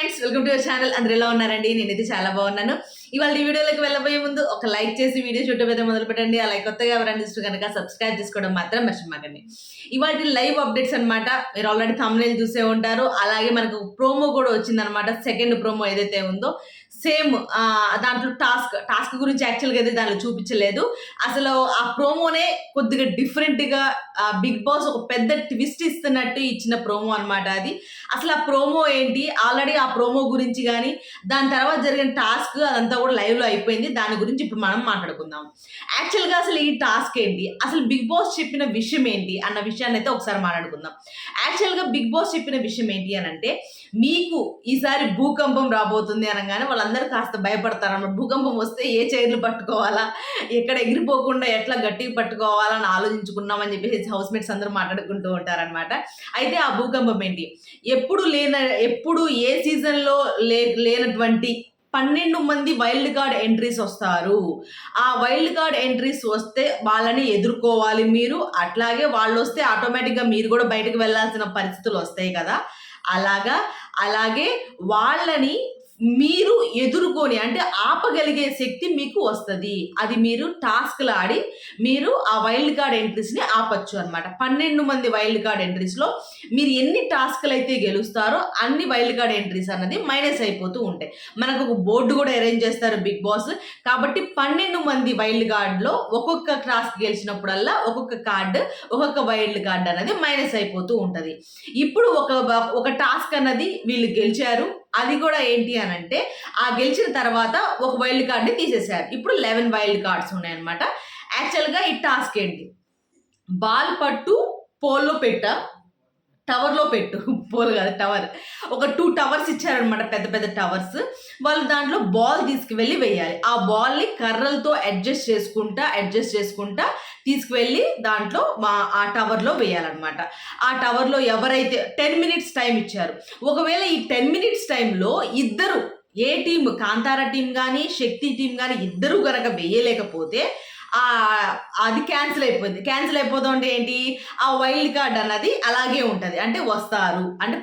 Friends, welcome to your channel. అందరూ ఎలా ఉన్నారండి? నేనైతే చాలా బాగున్నాను. ఇవాళ ఈ వీడియోలోకి వెళ్ళబోయే ముందు ఒక లైక్ చేసి వీడియో చూడటం అయితే మొదలు పెట్టండి. అలాగే కొత్తగా ఎవరైనా చూస్తే కనుక సబ్స్క్రైబ్ చేసుకోవడం మాత్రం మర్చిపోకండి. ఇవాళ లైవ్ అప్డేట్స్ అనమాట. మీరు ఆల్రెడీ థంబ్నెయిల్ చూసే ఉంటారు. అలాగే మనకు ప్రోమో కూడా వచ్చిందనమాట. సెకండ్ ప్రోమో ఏదైతే ఉందో సేమ్ దాంట్లో టాస్క్ గురించి యాక్చువల్గా అయితే దాంట్లో చూపించలేదు. అసలు ఆ ప్రోమోనే కొద్దిగా డిఫరెంట్గా బిగ్ బాస్ ఒక పెద్ద ట్విస్ట్ ఇస్తున్నట్టు ఇచ్చిన ప్రోమో అనమాట అది. అసలు ఆ ప్రోమో ఏంటి, ఆల్రెడీ ఆ ప్రోమో గురించి కానీ దాని తర్వాత జరిగిన టాస్క్ అదంతా కూడా లైవ్లో అయిపోయింది. దాని గురించి ఇప్పుడు మనం మాట్లాడుకుందాం. యాక్చువల్గా అసలు ఈ టాస్క్ ఏంటి, అసలు బిగ్ బాస్ చెప్పిన విషయం ఏంటి అన్న విషయాన్ని అయితే ఒకసారి మాట్లాడుకుందాం. యాక్చువల్గా బిగ్ బాస్ చెప్పిన విషయం ఏంటి అని అంటే, మీకు ఈసారి భూకంపం రాబోతుంది అనగానే వాళ్ళందరూ కాస్త భయపడతారన్నమాట. భూకంపం వస్తే ఏ చైర్లు పట్టుకోవాలా, ఎక్కడ ఎగిరిపోకుండా ఎట్లా గట్టిగా పట్టుకోవాలా అని ఆలోచించుకున్నామని చెప్పేసి హౌస్ మేట్స్ అందరూ మాట్లాడుకుంటూ ఉంటారనమాట. అయితే ఆ భూకంపం ఏంటి, ఎప్పుడు ఏ సీజన్లో లేనటువంటి 12 మంది వైల్డ్ కార్డ్ ఎంట్రీస్ వస్తారు. ఆ వైల్డ్ కార్డ్ ఎంట్రీస్ వస్తే వాళ్ళని ఎదుర్కోవాలి మీరు. అట్లాగే వాళ్ళు వస్తే ఆటోమేటిక్గా మీరు కూడా బయటకు వెళ్ళాల్సిన పరిస్థితులు వస్తాయి కదా. అలాగే వాళ్ళని మీరు ఎదుర్కొని అంటే ఆపగలిగే శక్తి మీకు వస్తుంది. అది మీరు టాస్క్లు ఆడి మీరు ఆ వైల్డ్ కార్డ్ ఎంట్రీస్ని ఆపచ్చు అనమాట. 12 మంది వైల్డ్ కార్డ్ ఎంట్రీస్లో మీరు ఎన్ని టాస్క్లు అయితే గెలుస్తారో అన్ని వైల్డ్ కార్డ్ ఎంట్రీస్ అన్నది మైనస్ అయిపోతూ ఉంటాయి. మనకు ఒక బోర్డు కూడా అరేంజ్ చేస్తారు బిగ్ బాస్. కాబట్టి 12 మంది వైల్డ్ కార్డ్లో ఒక్కొక్క టాస్క్ గెలిచినప్పుడల్లా ఒక్కొక్క వైల్డ్ కార్డ్ అనేది మైనస్ అయిపోతూ ఉంటుంది. ఇప్పుడు ఒక టాస్క్ అన్నది వీళ్ళు గెలిచారు. అది కూడా ఏంటి అని అంటే, ఆ గెలిచిన తర్వాత ఒక వైల్డ్ కార్డ్ని తీసేశారు. ఇప్పుడు 11 వైల్డ్ కార్డ్స్ ఉన్నాయన్నమాట. యాక్చువల్గా ఈ టాస్క్ ఏంటి, బాల్ పట్టు పోల్లో టవర్లో పెట్టు, పోల్ కాదు టవర్, ఒక 2 టవర్స్ ఇచ్చారనమాట, పెద్ద పెద్ద టవర్స్. వాళ్ళు దాంట్లో బాల్ తీసుకువెళ్ళి వేయాలి. ఆ బాల్ని కర్రలతో అడ్జస్ట్ చేసుకుంటా తీసుకువెళ్ళి దాంట్లో ఆ టవర్లో వేయాలన్నమాట. ఆ టవర్లో ఎవరైతే 10 మినిట్స్ టైం ఇచ్చారు, ఒకవేళ ఈ 10 మినిట్స్ టైంలో ఇద్దరు, ఏ టీం, కాంతారా టీం కానీ శక్తి టీం కానీ ఇద్దరు గనక వేయలేకపోతే అది క్యాన్సిల్ అయిపోతుంది అంటే ఏంటి, ఆ వైల్డ్ కార్డ్ అన్నది అలాగే ఉంటుంది. అంటే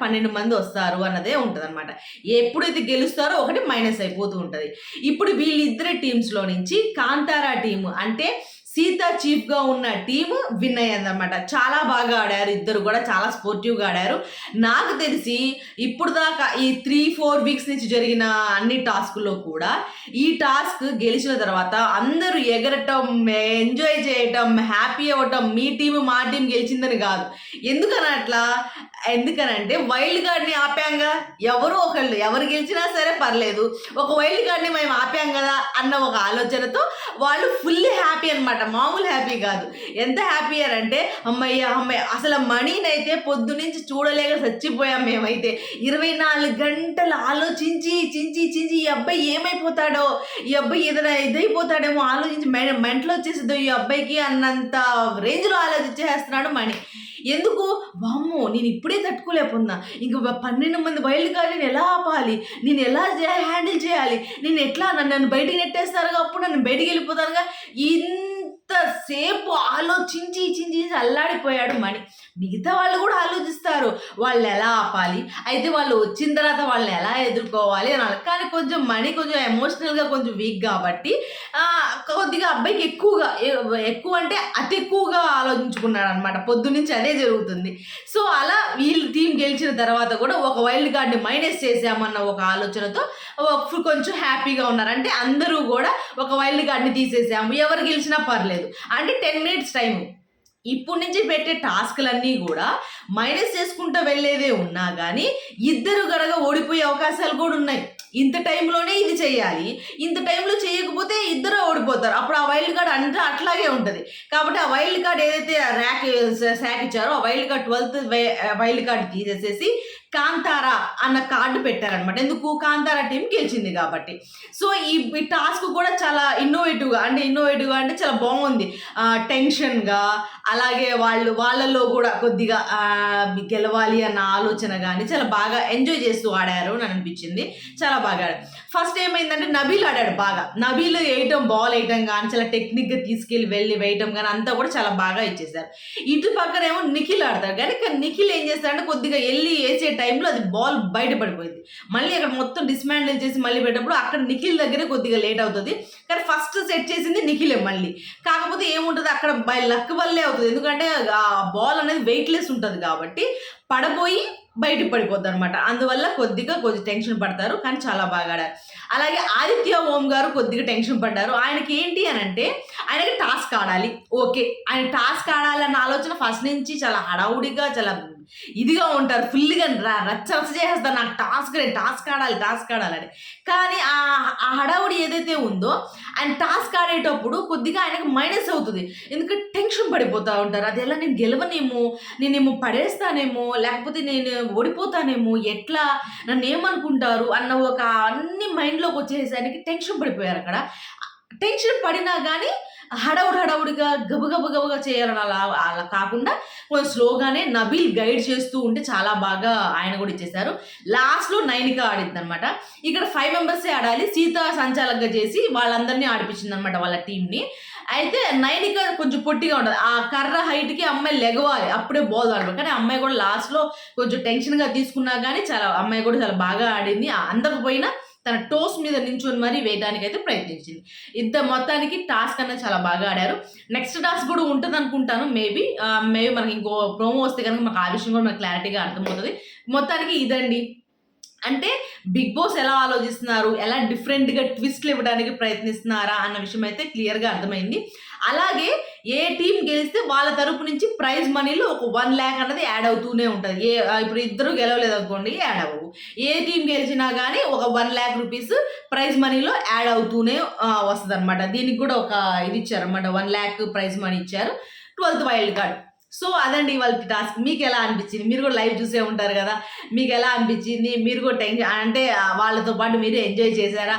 12 మంది వస్తారు అన్నదే ఉంటుంది అనమాట. ఎప్పుడైతే గెలుస్తారో ఒకటి మైనస్ అయిపోతూ ఉంటుంది. ఇప్పుడు వీళ్ళిద్దరి టీమ్స్లో నుంచి కాంతారా టీము అంటే సీత చీఫ్గా ఉన్న టీము విన్ అయ్యిందనమాట. చాలా బాగా ఆడారు ఇద్దరు కూడా, చాలా స్పోర్టివ్గా ఆడారు. నాకు తెలిసి ఇప్పుడు దాకా ఈ 3-4 వీక్స్ నుంచి జరిగిన అన్ని టాస్కుల్లో కూడా ఈ టాస్క్ గెలిచిన తర్వాత అందరూ ఎగరటం, ఎంజాయ్ చేయటం, హ్యాపీ అవ్వటం, మీ టీము మా టీం గెలిచిందని కాదు. ఎందుకనంటే వైల్డ్ కార్డ్ని ఆపాంగా, ఎవరు గెలిచినా సరే పర్లేదు, ఒక వైల్డ్ కార్డ్ని మేము ఆపాం కదా అన్న ఒక ఆలోచనతో వాళ్ళు ఫుల్లీ హ్యాపీ అనమాట. మామూలు హ్యాపీ కాదు. ఎంత హ్యాపీ అంటే అమ్మయ్య అసలు మనీనైతే పొద్దు నుంచి చూడలేక చచ్చిపోయాం మేమైతే. 24 గంటలు ఆలోచించి ఈ అబ్బాయి ఏమైపోతాడో, ఈ అబ్బాయి ఏదైనా ఇదైపోతాడేమో ఆలోచించి మెంటలు వచ్చేసిద్దో ఈ అబ్బాయికి అన్నంత రేంజ్లో ఆలోచించేస్తున్నాడు మణి. ఎందుకు, వామ్మో నేను ఇప్పుడే తట్టుకోలేకపోతున్నా, ఇంక 12 మంది వైల్డ్ కార్డ్ నేను ఎలా ఆపాలి, నేను ఎలా హ్యాండిల్ చేయాలి, నేను ఎట్లా నన్ను బయటికి నెట్టేస్తారుగా, అప్పుడు నన్ను బయటికి వెళ్ళిపోతారుగా, ఇంతసేపు ఆలోచించి అల్లాడిపోయాడు మణి. మిగతా వాళ్ళు కూడా ఆలోచిస్తారు వాళ్ళు ఎలా ఆపాలి, అయితే వాళ్ళు వచ్చిన తర్వాత వాళ్ళని ఎలా ఎదుర్కోవాలి అని. కానీ మణి కొంచెం ఎమోషనల్గా కొంచెం వీక్ కాబట్టి కొద్దిగా అబ్బాయికి ఎక్కువ అంటే అతి ఎక్కువగా ఆలోచించుకున్నాడు అనమాట. పొద్దు నుంచి అదే జరుగుతుంది. సో అలా వీళ్ళు టీం గెలిచిన తర్వాత కూడా ఒక వైల్డ్ కార్డ్ని మైనస్ చేసామన్న ఒక ఆలోచనతో కొంచెం హ్యాపీగా ఉన్నారు. అంటే అందరూ కూడా ఒక వైల్డ్ కార్డ్ని తీసేసాము, ఎవరు గెలిచినా పర్లేదు అంటే 10 మినిట్స్ టైము. ఇప్పుడు నుంచి పెట్టే టాస్క్లన్నీ కూడా మైనస్ చేసుకుంటూ వెళ్ళేదే ఉన్నా కానీ ఇద్దరు గనక ఓడిపోయే అవకాశాలు కూడా ఉన్నాయి. ఇంత టైంలోనే ఇది చేయాలి, ఇంత టైంలో చేయకపోతే ఇద్దరు ఓడిపోతారు. అప్పుడు ఆ వైల్డ్ కార్డ్ అంతా అట్లాగే ఉంటుంది. కాబట్టి ఆ వైల్డ్ కార్డ్ ఏదైతే శాక్ ఇచ్చారో ఆ wild card 12th wild card తీసేసేసి కాంతారా అన్న కార్డు పెట్టారనమాట. ఎందుకు, కాంతారా టీం గెలిచింది కాబట్టి. సో ఈ టాస్క్ కూడా చాలా ఇన్నోవేటివ్గా అంటే చాలా బాగుంది. టెన్షన్గా, అలాగే వాళ్ళలో కూడా కొద్దిగా గెలవాలి అన్న ఆలోచన కానీ చాలా బాగా ఎంజాయ్ చేస్తూ ఆడారు అని అనిపించింది. చాలా బాగా ఆడారు. ఫస్ట్ ఏమైందంటే నబీల్ ఆడాడు బాగా. నబీల్ బాల్ వేయటం కానీ చాలా టెక్నిక్గా వెళ్ళి వేయటం కానీ అంతా కూడా చాలా బాగా ఇచ్చేసారు. ఇటు పక్కనేమో నిఖిల్ ఆడతాడు. కానీ నిఖిల్ ఏం చేస్తాడంటే కొద్దిగా వెళ్ళి వేసే టైంలో అది బాల్ బయట పడిపోయింది. మళ్ళీ అక్కడ మొత్తం డిస్మాండిల్ చేసి మళ్ళీ పెట్టినప్పుడు అక్కడ నిఖిల్ దగ్గరే కొద్దిగా లేట్ అవుతుంది. కానీ ఫస్ట్ సెట్ చేసింది నిఖిలే మళ్ళీ. కాకపోతే ఏముంటుంది అక్కడ బై లక్ వల్లే అవుతుంది. ఎందుకంటే ఆ బాల్ అనేది వెయిట్‌లెస్ ఉంటది కాబట్టి పడబోయి బయటికి పడిపోద్ది అనమాట. అందువల్ల కొంచెం టెన్షన్ పడతారు. కానీ చాలా బాగా ఆడారు. అలాగే ఆదిత్య ఓం గారు కొద్దిగా టెన్షన్ పడ్డారు. ఆయనకి ఏంటి అనంటే ఆయనకి టాస్క్ ఆడాలి. ఓకే. ఆయన టాస్క్ ఆడాలన్న ఆలోచన ఫస్ట్ నుంచి చాలా హడావుడిగా చాలా ఇదిగా ఉంటారు. ఫుల్‌గా రచ్చ రచ్చ చేసేస్తారు. నాకు టాస్క్ ఆడాలని. కానీ ఆ హడావుడి ఏదైతే ఉందో ఆయన టాస్క్ ఆడేటప్పుడు కొద్దిగా ఆయనకి మైనస్ అవుతది. ఎందుకంటే టెన్షన్ పడిపోతా ఉంటారు. అదెలా నేను గెలవనేమో, నేనేమో పడేస్తానేమో, లేకపోతే నేను ఓడిపోతానేమో, ఎట్లా నన్నేమనుకుంటారు అన్న ఒక అన్ని మైండ్‌లోకి వచ్చేసరికి టెన్షన్ పడిపోయారక్కడ. టెన్షన్ పడినా గానీ హడావుడిగా గబగబా చేయాలని అలా కాకుండా కొంచెం స్లోగానే నబీల్ గైడ్ చేస్తూ ఉంటే చాలా బాగా ఆయన కూడా ఇచ్చేసారు. లాస్ట్‌లో నైనిక ఆడిద్దనమాట. ఇక్కడ 5 మెంబర్సే ఆడాలి. సీత సంచాలకంగా చేసి వాళ్ళందరిని ఆడిపించిందనమాట వాళ్ళ టీమ్‌ని. అయితే నైనిక కొంచెం పొట్టిగా ఉంటది. ఆ కర్ర హైట్‌కి అమ్మాయి లెగవాలి. అప్పుడే బాల్ ఆడవాలి. కానీ అమ్మాయి కూడా లాస్ట్‌లో కొంచెం టెన్షన్‌గా తీసుకున్నా గానీ అమ్మాయి కూడా చాలా బాగా ఆడింది. అందకపోయినా తన టోస్ మీద నించొని మరీ వేయడానికైతే ప్రయత్నించింది. మొత్తానికి టాస్క్ అనేది చాలా బాగా ఆడారు. నెక్స్ట్ టాస్క్ కూడా ఉంటదనుకుంటాను మేబీ. మనకి ఇంకో ప్రోమో వస్తే గనుక మాకు ఆ విషయం కూడా మనకు క్లారిటీగా అర్థమవుతది. మొత్తానికి ఇదండి. అంటే 'బిగ్ బాస్' ఎలా ఆలోచిస్తున్నారు? ఎలా డిఫరెంట్‌గా ట్విస్ట్‌లు ఇవ్వడానికి ప్రయత్నిస్తున్నారా? అన్న విషయం అయితే క్లియర్‌గా అర్థమైంది. అలాగే ఏ టీమ్ గెలిస్తే వాళ్ళ తరపు నుంచి ప్రైజ్ మనీలో ఒక 1,00,000 అన్నది యాడ్ అవుతూనే ఉంటది. ఇప్పుడు ఇద్దరు గెలవలేదనుకోండి యాడ్ అవ్వవు. ఏ టీమ్ గెలిచినా గానీ ఒక 1,00,000 రూపీస్ ప్రైజ్ మనీలో యాడ్ అవుతూనే వస్తదనమాట. దీనికి కూడా ఒక ఇది ఇచ్చారనమాట. 1,00,000 ప్రైజ్ మనీ ఇచ్చారు. 12థ్ వైల్డ్ కార్డ్. సో అదండి ఇవాల్టి టాస్క్. మీకెలా అనిపిచ్చింది? మీరు కూడా లైవ్ చూసే ఉంటారు గదా! మీకెలా అనిపిచ్చింది? మీరు కూడా అంటే వాళ్ళతో పాటు మీరు ఎంజాయ్ చేశారా?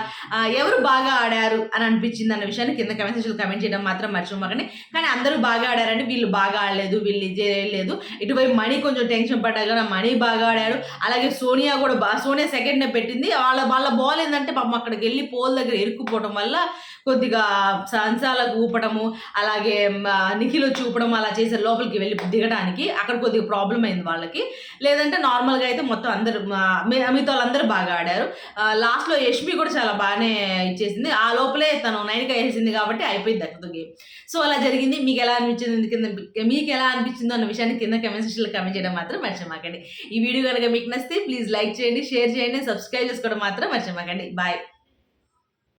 ఎవరు బాగా ఆడారు అని అనిపిచ్చింది అన్న విషయాన్ని కింద కామెంట్ సెక్షన్‌లో కామెంట్ చేయడం మాత్రం మర్చిపోమాకండి. కానీ అందరూ బాగా ఆడారండి. వీళ్ళు బాగా ఆడలేదు, వీళ్ళు ఇది చేయలేదు. ఇటువైపు మణి కొంచెం టెన్షన్ పడ్డారు గానీ మణి బాగా ఆడాడు. అలాగే సోనియా కూడా సోనియా సెకండ్‌నే పెట్టింది. వాళ్ళ బాల్ ఏందంటే పాపం అక్కడికెళ్ళి పోల్ దగ్గర ఇరుక్కుపోవటం వల్ల కొద్దిగా సంచాలకు ఊపటము, అలాగే నిఖిల్ వచ్చి ఊపడం అలా చేశారు లోపలికి వెళ్ళి దిగడానికి. అక్కడ కొద్దిగా ప్రాబ్లమ్ అయింది వాళ్ళకి. లేదంటే నార్మల్‌గా అయితే మొత్తం అందరూ మిగతా వాళ్ళందరూ బాగా ఆడారు. లాస్ట్‌లో యష్మి కూడా చాలా బానే ఇచ్చేసింది. ఆ లోపలే తను నైనిక ఏసేసింది కాబట్టి అయిపోయింది అక్కడితో గేమ్. సో అలా జరిగింది. మీకెలా అనిపించిందో అన్న విషయాన్ని కింద కామెంట్ సెక్షన్‌లో కామెంట్ చేయడం మాత్రం మర్చిపోమాకండి. ఈ వీడియో గనుక మీకు నచ్చితే ప్లీజ్ లైక్ చేయండి, షేర్ చేయండి, సబ్స్క్రైబ్ చేసుకోవడం మాత్రం మర్చిపోమాకండి. బాయ్.